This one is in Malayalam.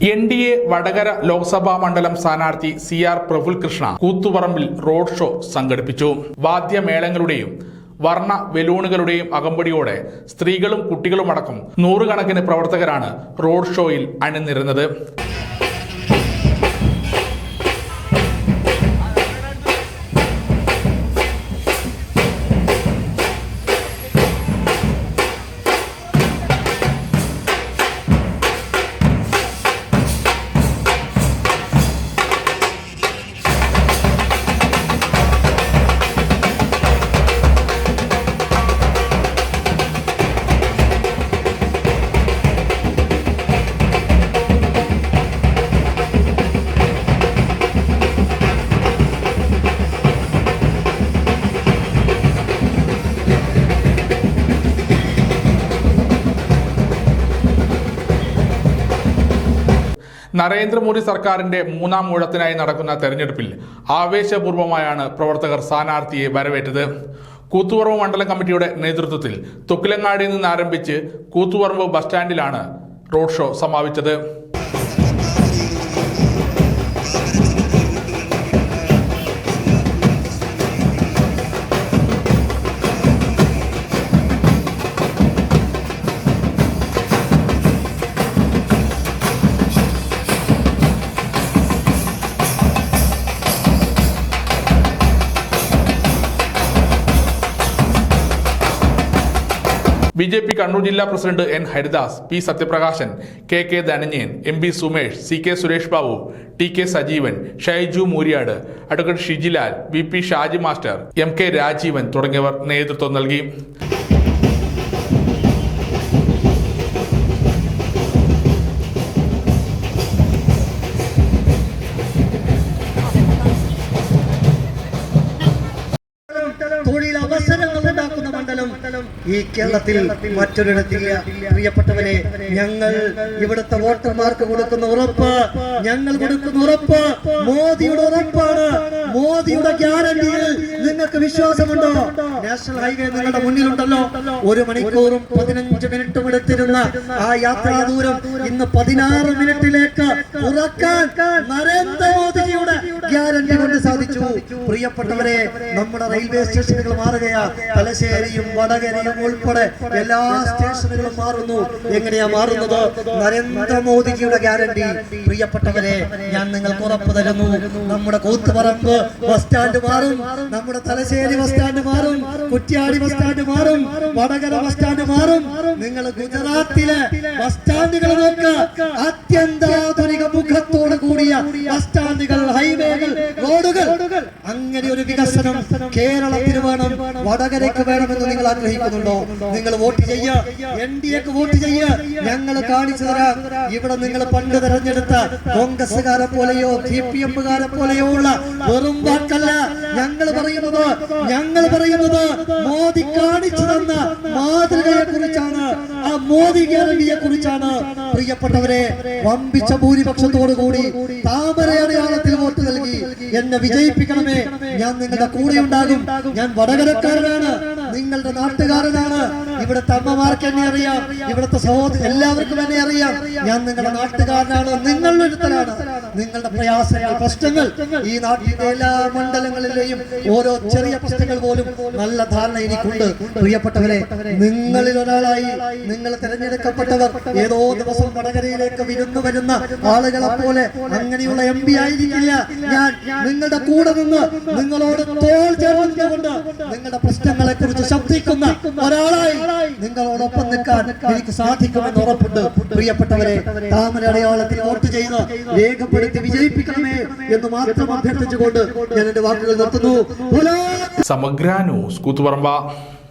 NDA വടകര ലോക്സഭാ മണ്ഡലം സ്ഥാനാർത്ഥി CR പ്രഫുൽ കൃഷ്ണ കൂത്തുപറമ്പിൽ റോഡ് ഷോ സംഘടിപ്പിച്ചു. വാദ്യമേളങ്ങളുടെയും വർണ്ണ ബലൂണുകളുടെയും അകമ്പടിയോടെ സ്ത്രീകളും കുട്ടികളുമടക്കം നൂറുകണക്കിന് പ്രവർത്തകരാണ് റോഡ് ഷോയിൽ അണിനിരന്നത്. നരേന്ദ്രമോദി സർക്കാരിന്റെ മൂന്നാം ഊഴത്തിനായി നടക്കുന്ന തെരഞ്ഞെടുപ്പിൽ ആവേശപൂർവ്വമായാണ് പ്രവർത്തകർ സ്ഥാനാർത്ഥിയെ വരവേറ്റത്. കൂത്തുപറമ്പ് മണ്ഡലം കമ്മിറ്റിയുടെ നേതൃത്വത്തിൽ തൊക്കിലങ്ങാടിയിൽ നിന്ന് ആരംഭിച്ച് കൂത്തുപറമ്പ് ബസ് സ്റ്റാൻഡിലാണ് റോഡ് ഷോ സമാപിച്ചത്. BJP കണ്ണൂർ ജില്ലാ president N Haridas, P Sathyaprakashan, KK Dhananjayan, MB Sumesh, CK Suresh Babu, TK Sajeevan, Shaiju Mooriyad, advocate Shijilal, BP Shaji master, MK Rajeevan തുടങ്ങിയവർ നേതൃത്വം നൽകി. ഈ കേരളത്തിൽ മറ്റൊരിടത്തില്ല. പ്രിയപ്പെട്ടവരെ, ഞങ്ങൾ ഇവിടുത്തെ വോട്ടർമാർക്ക് കൊടുക്കുന്ന ഉറപ്പ്, ഞങ്ങൾ കൊടുക്കുന്ന ഉറപ്പ് മോദിയുടെ ഉറപ്പാണ്. മോദിയുടെ ഗ്യാരണ്ടിയിൽ നിങ്ങൾക്ക് വിശ്വാസമുണ്ടോ? നാഷണൽ ഹൈവേ നിങ്ങളുടെ മുന്നിലുണ്ടല്ലോ. 1 മണിക്കൂറും 15 മിനിറ്റും എടുത്തിരുന്ന ആ യാത്രാ ദൂരം ഇന്ന് 16 മിനിറ്റിലേക്ക് കുറക്കാൻ നരേന്ദ്രമോദിജിയുടെ ഗ്യാരണ്ടി കൊണ്ട് സാധിച്ചു. പ്രിയപ്പെട്ടവരെ, നമ്മുടെ റെയിൽവേ സ്റ്റേഷനുകൾ മാറുകയാ. തലശ്ശേരിയും വടകരയും ഉൾപ്പെടെ എല്ലാ സ്റ്റേഷനുകളും മാറുന്നു. എങ്ങനെയാ മാറുന്നത്? നരേന്ദ്രമോദിജിയുടെ ഗ്യാരണ്ടി. പ്രിയപ്പെട്ടവരെ, ഞാൻ നിങ്ങൾക്ക് ഉറപ്പ് തരുന്നു, നമ്മുടെ കൂത്തുപറമ്പ് ബസ് സ്റ്റാൻഡ് മാറും, നമ്മുടെ തലശ്ശേരി ബസ് സ്റ്റാൻഡ് മാറും, കുറ്റ്യാടി ബസ് സ്റ്റാൻഡ് മാറും, വടകര ബസ് സ്റ്റാൻഡ് മാറും. നിങ്ങൾ ഗുജറാത്തിലെ ബസ് സ്റ്റാൻഡുകൾ നോക്ക്. അത്യന്താധുനിക മുഖത്തോട് കൂടിയ ബസ് സ്റ്റാൻഡുകൾ, ഹൈവേകൾ, റോഡുകൾ. അങ്ങനെ ഒരു വികസനം കേരളത്തിന് വേണം, വടകരയ്ക്ക് വേണമെന്ന് നിങ്ങൾ ആഗ്രഹിക്കുന്നുണ്ടോ? നിങ്ങൾ വോട്ട് ചെയ്യുക, NDAക്ക് വോട്ട് ചെയ്യുക. ഞങ്ങൾ കാണിച്ചു തരാം. ഇവിടെ നിങ്ങൾ പണ്ട് തെരഞ്ഞെടുത്ത കോൺഗ്രസ്സുകാരെ പോലെയോ CPM-കാരെ പോലെയോ ഉള്ള വെറും വാക്കല്ല ഞങ്ങൾ പറയുന്നത് മോദി കാണിച്ചു തന്ന മാതൃകയെ കുറിച്ചാണ്, ആ മോദി ഗ്യാരണ്ടിയെ കുറിച്ചാണ്. പ്രിയപ്പെട്ടവരെ, വമ്പിച്ച ഭൂരിപക്ഷത്തോടു കൂടി താമര അടയാളത്തിൽ വോട്ട് നൽകി എന്നെ വിജയിപ്പിക്കണമേ. ഞാൻ നിങ്ങളുടെ കൂടെ ഉണ്ടാകും. ഞാൻ വടകരക്കാരനാണ്, നിങ്ങളുടെ നാട്ടുകാരനാണ്. ഇവിടുത്തെ അമ്മമാർക്ക് എന്നെ അറിയാം, ഇവിടുത്തെ സഹോദരൻ എല്ലാവർക്കും എന്നെ അറിയാം. ഞാൻ നിങ്ങളുടെ നാട്ടുകാരനാണ്, നിങ്ങളുടെ ഒരുത്തരാണ്. നിങ്ങളുടെ പ്രയാസങ്ങൾ, പ്രശ്നങ്ങൾ, ഈ നാട്ടിലെ എല്ലാ മണ്ഡലങ്ങളിലെയും ഓരോ ചെറിയ പ്രശ്നങ്ങൾ പോലും നല്ല ധാരണ എനിക്കുണ്ട്. പ്രിയപ്പെട്ടവരെ, നിങ്ങളിൽ ഒരാളായി നിങ്ങൾ തിരഞ്ഞെടുക്കപ്പെട്ടവർ ഏതോ ദിവസം വടകരയിലേക്ക് വിരുന്നു വരുന്ന ആളുകളെ പോലെ അങ്ങനെയുള്ള MP ആയിരിക്കില്ല. ഞാൻ നിങ്ങളുടെ കൂടെ നിന്ന് നിങ്ങളോട് തോൾ ചേർന്നുകൊണ്ട് നിങ്ങളുടെ പ്രശ്നങ്ങളെ കുറിച്ച് ശബ്ദിക്കുന്ന ഒരാളായി നിങ്ങളോടൊപ്പം നിൽക്കാൻ എനിക്ക് സാധിക്കുമെന്ന് ഉറപ്പുണ്ട്. പ്രിയപ്പെട്ടവരെ, താമര അടയാളത്തിൽ വോട്ട് ചെയ്ത് രേഖപ്പെടുത്തി വിജയിപ്പിക്കണമേ എന്ന് മാത്രം അഭ്യർത്ഥിച്ചുകൊണ്ട് ഞാൻ എന്റെ വാക്കുകൾ നിർത്തുന്നു. സമഗ്ര ന്യൂസ് കൂത്തുപറമ്പ.